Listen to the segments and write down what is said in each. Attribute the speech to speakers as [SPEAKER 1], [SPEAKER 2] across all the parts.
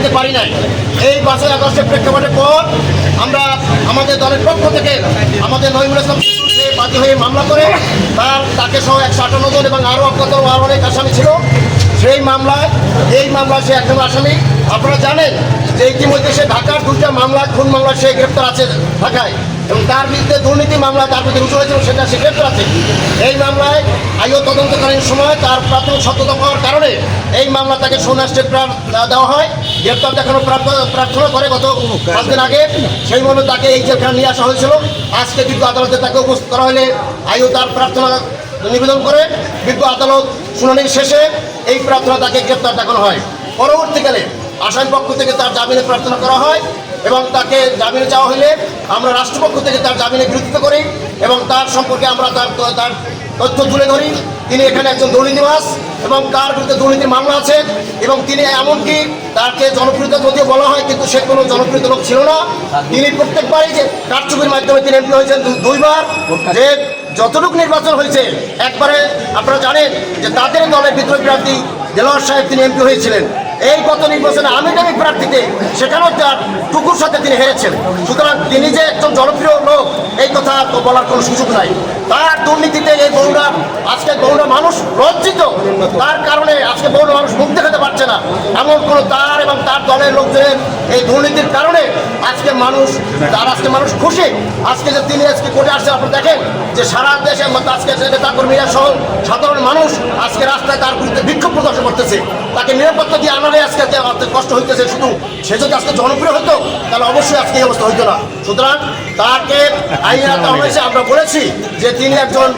[SPEAKER 1] হতে পারি নাই। এই 5ই আগস্টের প্রেক্ষাপটের পর আমরা আমাদের দলের পক্ষ থেকে আমাদের নহিমুল ইসলাম সে বাদী হয়ে মামলা করে তাকে সহ 158 জন এবং আরও অনেক আসামি ছিল। সেই মামলায় সে একজন আসামি। আপনারা জানেন যে ইতিমধ্যে সে ঢাকার 2টা মামলা খুন মামলা সে গ্রেপ্তার আছে ঢাকায়, এবং তার বিরুদ্ধে দুর্নীতি মামলা তার বিরুদ্ধে রুজু হয়েছিল, সেটা সে গ্রেপ্তার আছে। এই মামলায় আইও তদন্তকালীন সময় তার প্রাথমিক সত্যতা পাওয়ার কারণে এই মামলা তাকে সৌনাষ্টের দেওয়া হয়। গ্রেপ্তার দেখানো প্রার্থনা করে গত 5 দিন আগে, সেই মতো তাকে এই জেলখানা নিয়ে আসা হয়েছিল। আজকে বিজ্ঞ আদালতে তাকে উপস্থিত করা হলে আইও তার প্রার্থনা নিবেদন করে বিজ্ঞ আদালত শুনানির শেষে এই প্রার্থনা তাকে গ্রেপ্তার দেখানো হয়। পরবর্তীকালে আসামি পক্ষ থেকে তার জামিনের প্রার্থনা করা হয় এবং তাকে জামিনে চাওয়া হলে আমরা রাষ্ট্রপক্ষ থেকে তার জামিনের বিরোধিতা করি এবং তার সম্পর্কে আমরা তার তথ্য তুলে ধরি। তিনি এখানে একজন দুর্নীতিবাজ এবং তার বিরুদ্ধে দুর্নীতির মামলা আছে, এবং তিনি এমনকি তাকে জনপ্রিয়তা যদিও বলা হয় কিন্তু সে কোনো জনপ্রিয় লোক ছিল না। তিনি প্রত্যেকবারই যে কারচুপির মাধ্যমে তিনি এমপি হয়েছেন 2বার, যে যতটুকু নির্বাচন হয়েছে একবারে আপনারা জানেন যে তাদের দলের বিদ্রোহী প্রার্থী দেলোয়ার সাহেব তিনি এমপি হয়েছিলেন। এই গত নির্বাচনে আমির প্রার্থীতে সেখানেও তার টুকুর সাথে তিনি হেরেছেন। সুতরাং তিনি যে একজন জনপ্রিয় লোক এই কথা তো বলার কোনো সুযোগ নাই। তার দুর্নীতিতে এই বগুড়া মানুষ লজ্জিত, তার কারণে আজকে বগুড়া মানুষ মুখ দেখাতে পারছে না। এমন কোনো তার এবং তার দলের লোকজনের এই দুর্নীতির কারণে আজকে মানুষ খুশি। আজকে যে তিনি আজকে কোর্টে আসছে, আপনারা দেখেন যে সারা দেশে আজকে নেতাকর্মীরা সহ সাধারণ মানুষ আজকে রাস্তায় তার বিরুদ্ধে বিক্ষোভ প্রদর্শন করতেছে। তাকে নিরাপত্তা দিয়ে আনালে আজকে কষ্ট হইতেছে। শুধু সে যদি আজকে জনপ্রিয় হতো তাহলে অবশ্যই আজকে এই অবস্থা হইতো না। সুতরাং তাকে আইনে আনা হয়েছে। আমরা বলেছি যে তিনি একজন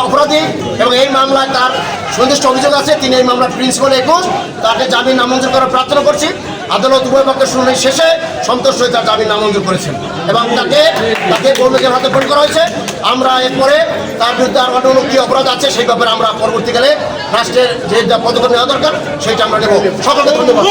[SPEAKER 1] অপরাধী এবং এই মামলায় তার সুনির্দিষ্ট অভিযোগ আছে। তিনি এই মামলার প্রিন্সিপাল 21, তাকে জামিন নামঞ্জুর করার প্রার্থনা করছি। আদালত উভয় পক্ষের শুনানি শেষে সন্তুষ্ট হয়ে তার জামিন নামঞ্জুর করেছেন এবং তাকে কর্মীদের হাতে ফোন করা হয়েছে। আমরা এরপরে তার বিরুদ্ধে আর অন্য কী অপরাধ আছে সেই ব্যাপারে আমরা পরবর্তীকালে রাষ্ট্রের যে পদক্ষেপ নেওয়া দরকার সেটা আমরা নেব। সকলকে ধন্যবাদ।